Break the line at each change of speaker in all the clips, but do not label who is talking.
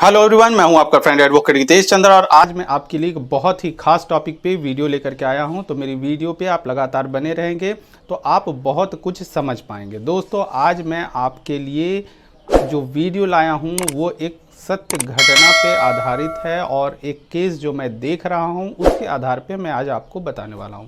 Hello everyone, मैं हूं आपका फ्रेंड एडवोकेट रितेश चंद्र और आज मैं आपके लिए एक बहुत ही खास टॉपिक पे वीडियो लेकर के आया हूं। तो मेरी वीडियो पे आप लगातार बने रहेंगे तो आप बहुत कुछ समझ पाएंगे। दोस्तों, आज मैं आपके लिए जो वीडियो लाया हूं वो एक सत्य घटना पे आधारित है और एक केस जो मैं देख रहा हूं उसके आधार पे मैं आज आपको बताने वाला हूं।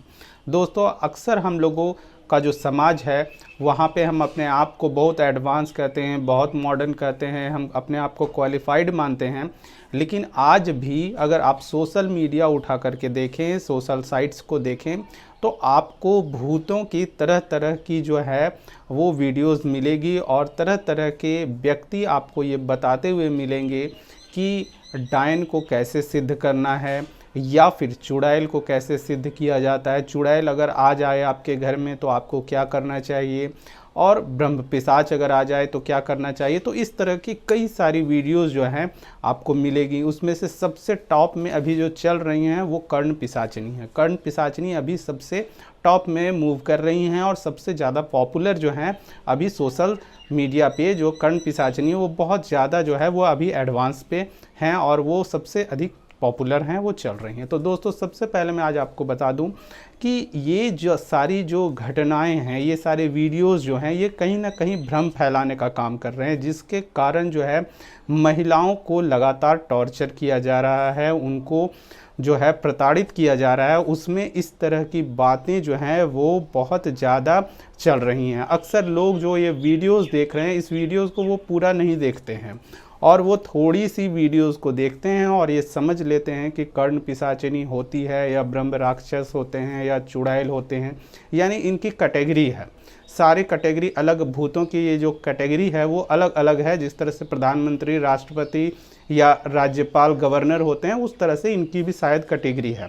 दोस्तों, अक्सर हम लोगों का जो समाज है वहाँ पे हम अपने आप को बहुत एडवांस कहते हैं, बहुत मॉडर्न कहते हैं, हम अपने आप को क्वालिफाइड मानते हैं। लेकिन आज भी अगर आप सोशल मीडिया उठा करके देखें, सोशल साइट्स को देखें, तो आपको भूतों की तरह तरह की जो है वो वीडियोस मिलेगी और तरह तरह के व्यक्ति आपको ये बताते हुए मिलेंगे कि डायन को कैसे सिद्ध करना है या फिर चुड़ैल को कैसे सिद्ध किया जाता है। चुड़ैल अगर आ जाए आपके घर में तो आपको क्या करना चाहिए, और ब्रह्म पिशाच अगर आ जाए तो क्या करना चाहिए। तो इस तरह की कई सारी वीडियोस जो हैं आपको मिलेगी। उसमें से सबसे टॉप में अभी जो चल रही हैं वो कर्ण पिशाचनी है। कर्ण पिशाचनी अभी सबसे टॉप में मूव कर रही हैं और सबसे ज़्यादा पॉपुलर जो हैं अभी सोशल मीडिया पे जो कर्ण पिशाचनी है वो बहुत ज़्यादा जो है वो अभी एडवांस पे हैं और वो सबसे अधिक पॉपुलर हैं, वो चल रही हैं। तो दोस्तों, सबसे पहले मैं आज आपको बता दूं कि ये जो सारी जो घटनाएं हैं, ये सारे वीडियोस जो हैं, ये कहीं ना कहीं भ्रम फैलाने का काम कर रहे हैं, जिसके कारण जो है महिलाओं को लगातार टॉर्चर किया जा रहा है, उनको जो है प्रताड़ित किया जा रहा है। उसमें इस तरह की बातें जो हैं वो बहुत ज़्यादा चल रही हैं। अक्सर लोग जो ये वीडियोस देख रहे हैं, इस वीडियोस को वो पूरा नहीं देखते हैं और वो थोड़ी सी वीडियोस को देखते हैं और ये समझ लेते हैं कि कर्ण पिशाचिनी होती है या ब्रह्म राक्षस होते हैं या चुड़ैल होते हैं, यानी इनकी कैटेगरी है। सारी कैटेगरी अलग, भूतों की ये जो कैटेगरी है वो अलग अलग है। जिस तरह से प्रधानमंत्री, राष्ट्रपति या राज्यपाल, गवर्नर होते हैं, उस तरह से इनकी भी शायद कैटेगरी है।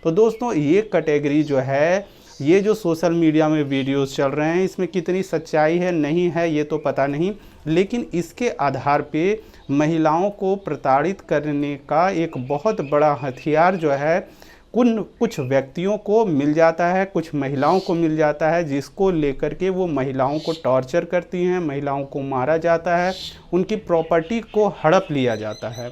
तो दोस्तों, ये कैटेगरी जो है, ये जो सोशल मीडिया में वीडियोस चल रहे हैं, इसमें कितनी सच्चाई है नहीं है ये तो पता नहीं, लेकिन इसके आधार पे महिलाओं को प्रताड़ित करने का एक बहुत बड़ा हथियार जो है कुछ व्यक्तियों को मिल जाता है, कुछ महिलाओं को मिल जाता है, जिसको लेकर के वो महिलाओं को टॉर्चर करती हैं, महिलाओं को मारा जाता है, उनकी प्रॉपर्टी को हड़प लिया जाता है।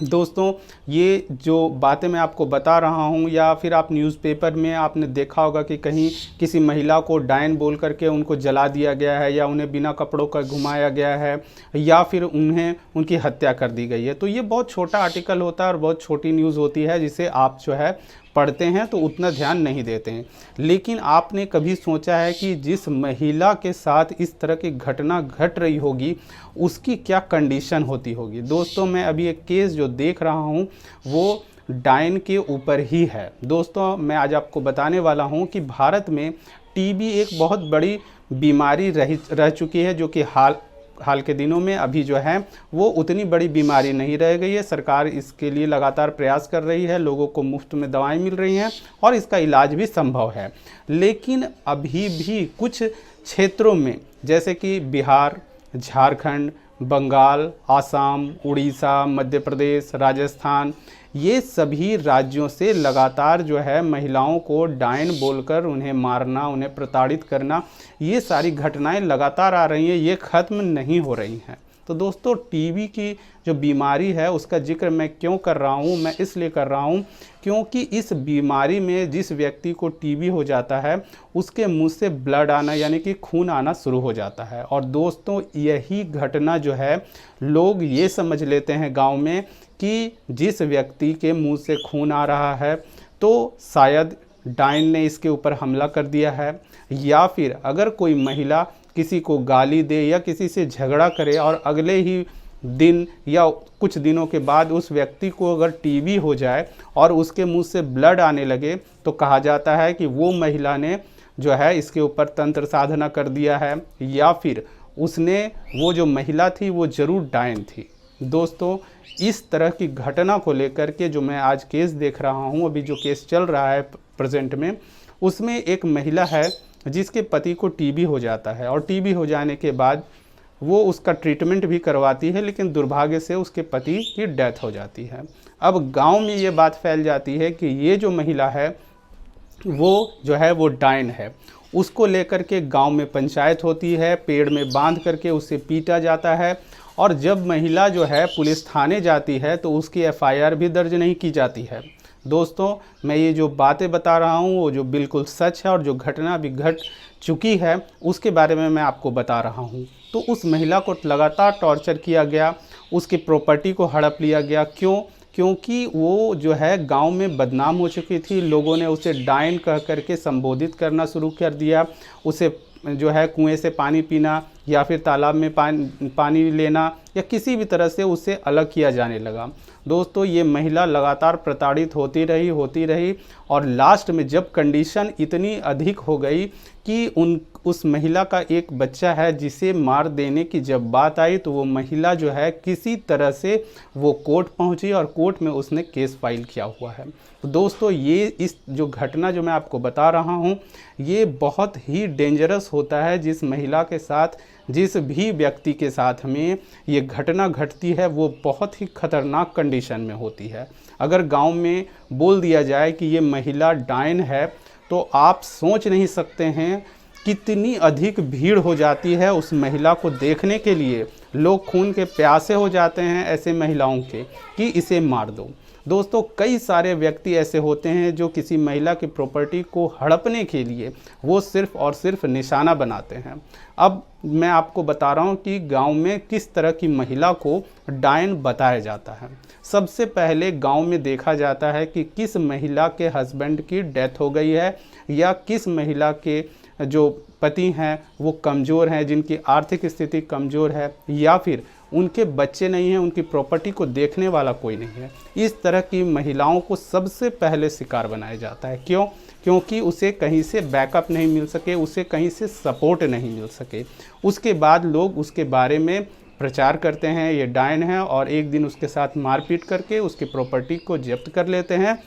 दोस्तों, ये जो बातें मैं आपको बता रहा हूँ, या फिर आप न्यूज़पेपर में आपने देखा होगा कि कहीं किसी महिला को डायन बोल करके उनको जला दिया गया है, या उन्हें बिना कपड़ों का घुमाया गया है, या फिर उन्हें उनकी हत्या कर दी गई है। तो ये बहुत छोटा आर्टिकल होता है और बहुत छोटी न्यूज़ होती है, जिसे आप जो है पढ़ते हैं तो उतना ध्यान नहीं देते हैं। लेकिन आपने कभी सोचा है कि जिस महिला के साथ इस तरह की घटना घट रही होगी उसकी क्या कंडीशन होती होगी। दोस्तों, मैं अभी एक केस जो देख रहा हूँ वो डायन के ऊपर ही है। दोस्तों, मैं आज आपको बताने वाला हूँ कि भारत में टीबी एक बहुत बड़ी बीमारी रह चुकी है, जो कि हाल के दिनों में अभी जो है वो उतनी बड़ी बीमारी नहीं रह गई है। सरकार इसके लिए लगातार प्रयास कर रही है, लोगों को मुफ्त में दवाएं मिल रही हैं और इसका इलाज भी संभव है। लेकिन अभी भी कुछ क्षेत्रों में, जैसे कि बिहार, झारखंड, बंगाल, आसाम, उड़ीसा, मध्य प्रदेश, राजस्थान, ये सभी राज्यों से लगातार जो है महिलाओं को डायन बोलकर उन्हें मारना, उन्हें प्रताड़ित करना, ये सारी घटनाएं लगातार आ रही हैं, ये ख़त्म नहीं हो रही हैं। तो दोस्तों, टीबी की जो बीमारी है उसका जिक्र मैं क्यों कर रहा हूँ, मैं इसलिए कर रहा हूँ क्योंकि इस बीमारी में जिस व्यक्ति को टीबी हो जाता है उसके मुंह से ब्लड आना, यानी कि खून आना शुरू हो जाता है। और दोस्तों, यही घटना जो है लोग ये समझ लेते हैं गांव में कि जिस व्यक्ति के मुंह से खून आ रहा है तो शायद डायन ने इसके ऊपर हमला कर दिया है, या फिर अगर कोई महिला किसी को गाली दे या किसी से झगड़ा करे और अगले ही दिन या कुछ दिनों के बाद उस व्यक्ति को अगर टीबी हो जाए और उसके मुंह से ब्लड आने लगे, तो कहा जाता है कि वो महिला ने जो है इसके ऊपर तंत्र साधना कर दिया है, या फिर उसने, वो जो महिला थी वो ज़रूर डायन थी। दोस्तों, इस तरह की घटना को लेकर के जो मैं आज केस देख रहा हूँ, अभी जो केस चल रहा है प्रेजेंट में, उसमें एक महिला है जिसके पति को टीबी हो जाता है और टीबी हो जाने के बाद वो उसका ट्रीटमेंट भी करवाती है, लेकिन दुर्भाग्य से उसके पति की डेथ हो जाती है। अब गांव में ये बात फैल जाती है कि ये जो महिला है वो जो है वो डायन है। उसको लेकर के गांव में पंचायत होती है, पेड़ में बांध करके उसे पीटा जाता है और जब महिला जो है पुलिस थाने जाती है तो उसकी एफआईआर भी दर्ज नहीं की जाती है। दोस्तों, मैं ये जो बातें बता रहा हूँ वो जो बिल्कुल सच है और जो घटना भी घट चुकी है उसके बारे में मैं आपको बता रहा हूँ। तो उस महिला को लगातार टॉर्चर किया गया, उसकी प्रॉपर्टी को हड़प लिया गया। क्योंकि वो जो है गांव में बदनाम हो चुकी थी। लोगों ने उसे डायन कह करके संबोधित करना शुरू कर दिया। उसे जो है कुएं से पानी पीना या फिर तालाब में पानी लेना या किसी भी तरह से उसे अलग किया जाने लगा। दोस्तों, ये महिला लगातार प्रताड़ित होती रही और लास्ट में जब कंडीशन इतनी अधिक हो गई कि उस महिला का एक बच्चा है जिसे मार देने की जब बात आई तो वो महिला जो है किसी तरह से वो कोर्ट पहुंची और कोर्ट में उसने केस फाइल किया हुआ है। तो दोस्तों, ये इस जो घटना जो मैं आपको बता रहा हूँ ये बहुत ही डेंजरस होता है। जिस महिला के साथ, जिस भी व्यक्ति के साथ में ये घटना घटती है वो बहुत ही खतरनाक कंडीशन में होती है। अगर गांव में बोल दिया जाए कि ये महिला डायन है तो आप सोच नहीं सकते हैं कितनी अधिक भीड़ हो जाती है उस महिला को देखने के लिए। लोग खून के प्यासे हो जाते हैं ऐसे महिलाओं के कि इसे मार दो। दोस्तों, कई सारे व्यक्ति ऐसे होते हैं जो किसी महिला की प्रॉपर्टी को हड़पने के लिए वो सिर्फ और सिर्फ निशाना बनाते हैं। अब मैं आपको बता रहा हूँ कि गांव में किस तरह की महिला को डायन बताया जाता है। सबसे पहले गांव में देखा जाता है कि किस महिला के हस्बैंड की डेथ हो गई है या किस महिला के जो पति हैं वो कमज़ोर हैं, जिनकी आर्थिक स्थिति कमज़ोर है या फिर उनके बच्चे नहीं हैं, उनकी प्रॉपर्टी को देखने वाला कोई नहीं है। इस तरह की महिलाओं को सबसे पहले शिकार बनाया जाता है। क्यों? क्योंकि उसे कहीं से बैकअप नहीं मिल सके, उसे कहीं से सपोर्ट नहीं मिल सके। उसके बाद लोग उसके बारे में प्रचार करते हैं ये डायन है और एक दिन उसके साथ मारपीट करके उसकी प्रॉपर्टी को जब्त कर लेते हैं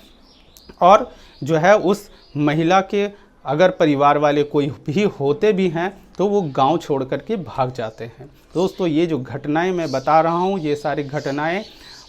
और जो है उस महिला के अगर परिवार वाले कोई भी होते भी हैं तो वो गांव छोड़ करके भाग जाते हैं। दोस्तों, ये जो घटनाएं मैं बता रहा हूँ ये सारी घटनाएं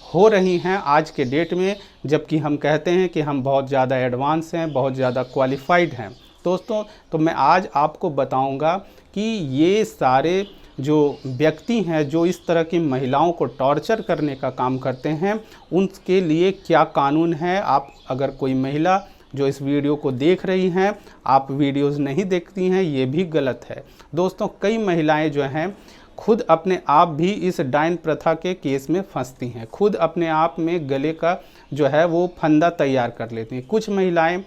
हो रही हैं आज के डेट में, जबकि हम कहते हैं कि हम बहुत ज़्यादा एडवांस हैं, बहुत ज़्यादा क्वालिफाइड हैं। दोस्तों, तो मैं आज आपको बताऊंगा कि ये सारे जो व्यक्ति हैं जो इस तरह की महिलाओं को टॉर्चर करने का काम करते हैं उनके लिए क्या कानून है। आप अगर कोई महिला जो इस वीडियो को देख रही हैं, आप वीडियोस नहीं देखती हैं, ये भी गलत है। दोस्तों, कई महिलाएं जो हैं खुद अपने आप भी इस डायन प्रथा के केस में फंसती हैं, खुद अपने आप में गले का जो है वो फंदा तैयार कर लेती हैं। कुछ महिलाएं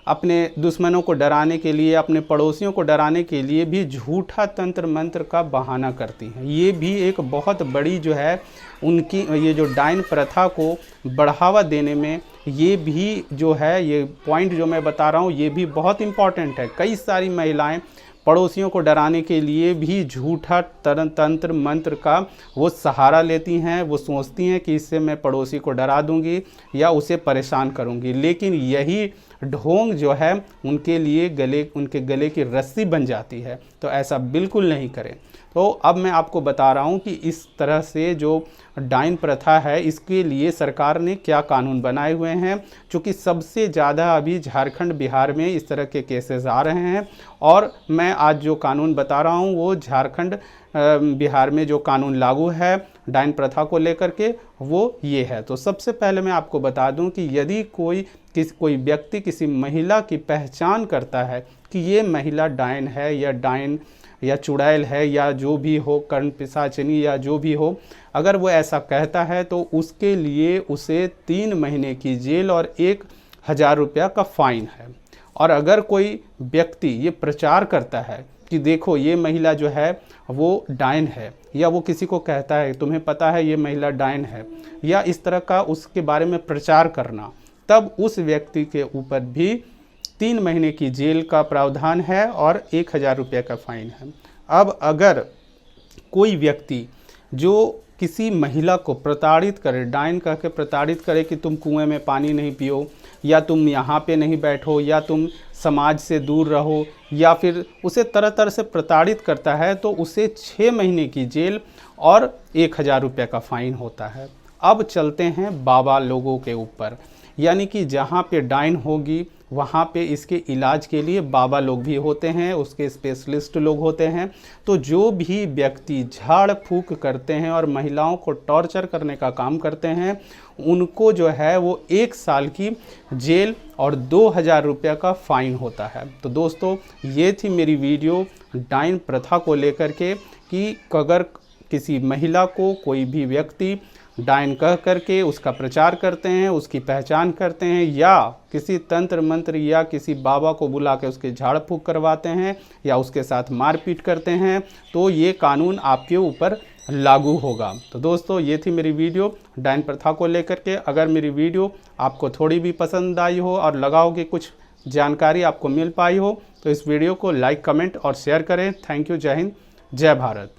अपने दुश्मनों को डराने के लिए, अपने पड़ोसियों को डराने के लिए भी झूठा तंत्र मंत्र का बहाना करती हैं। ये भी एक बहुत बड़ी जो है उनकी ये जो डायन प्रथा को बढ़ावा देने में ये भी जो है ये पॉइंट जो मैं बता रहा हूँ ये भी बहुत इम्पॉर्टेंट है। कई सारी महिलाएं पड़ोसियों को डराने के लिए भी झूठा तंत्र मंत्र का वो सहारा लेती हैं। वो सोचती हैं कि इससे मैं पड़ोसी को डरा दूंगी या उसे परेशान करूंगी, लेकिन यही ढोंग जो है उनके गले की रस्सी बन जाती है। तो ऐसा बिल्कुल नहीं करें। तो अब मैं आपको बता रहा हूँ कि इस तरह से जो डायन प्रथा है इसके लिए सरकार ने क्या कानून बनाए हुए हैं, क्योंकि सबसे ज़्यादा अभी झारखंड बिहार में इस तरह के केसेस आ रहे हैं। और मैं आज जो कानून बता रहा हूँ वो झारखंड बिहार में जो कानून लागू है डायन प्रथा को लेकर के वो ये है। तो सबसे पहले मैं आपको बता दूं कि यदि कोई व्यक्ति किसी महिला की पहचान करता है कि ये महिला डायन है या डायन या चुड़ैल है या जो भी हो, कर्ण पिशाचिनी या जो भी हो, अगर वो ऐसा कहता है तो उसके लिए उसे 3 महीने की जेल और 1000 रुपया का फाइन है। और अगर कोई व्यक्ति ये प्रचार करता है कि देखो ये महिला जो है वो डायन है, या वो किसी को कहता है तुम्हें पता है ये महिला डायन है, या इस तरह का उसके बारे में प्रचार करना, तब उस व्यक्ति के ऊपर भी 3 महीने की जेल का प्रावधान है और 1000 रुपये का फाइन है। अब अगर कोई व्यक्ति जो किसी महिला को प्रताड़ित करे, डायन कह के प्रताड़ित करे कि तुम कुएं में पानी नहीं पियो, या तुम यहाँ पे नहीं बैठो, या तुम समाज से दूर रहो, या फिर उसे तरह तरह से प्रताड़ित करता है, तो उसे 6 महीने की जेल और 1000 रुपये का फाइन होता है। अब चलते हैं बाबा लोगों के ऊपर, यानी कि जहाँ पे डाइन होगी वहाँ पे इसके इलाज के लिए बाबा लोग भी होते हैं, उसके स्पेशलिस्ट लोग होते हैं। तो जो भी व्यक्ति झाड़ फूक करते हैं और महिलाओं को टॉर्चर करने का काम करते हैं, उनको जो है वो 1 साल की जेल और 2000 रुपये का फ़ाइन होता है। तो दोस्तों, ये थी मेरी वीडियो डाइन प्रथा को लेकर के कि अगर किसी महिला को कोई भी व्यक्ति डाइन कह करके उसका प्रचार करते हैं, उसकी पहचान करते हैं, या किसी तंत्र मंत्र या किसी बाबा को बुला के उसके झाड़ फूक करवाते हैं या उसके साथ मारपीट करते हैं, तो ये कानून आपके ऊपर लागू होगा। तो दोस्तों, ये थी मेरी वीडियो डाइन प्रथा को लेकर के। अगर मेरी वीडियो आपको थोड़ी भी पसंद आई हो और लगा हो कि कुछ जानकारी आपको मिल पाई हो, तो इस वीडियो को लाइक, कमेंट और शेयर करें। Thank you. जय हिंद, जय भारत।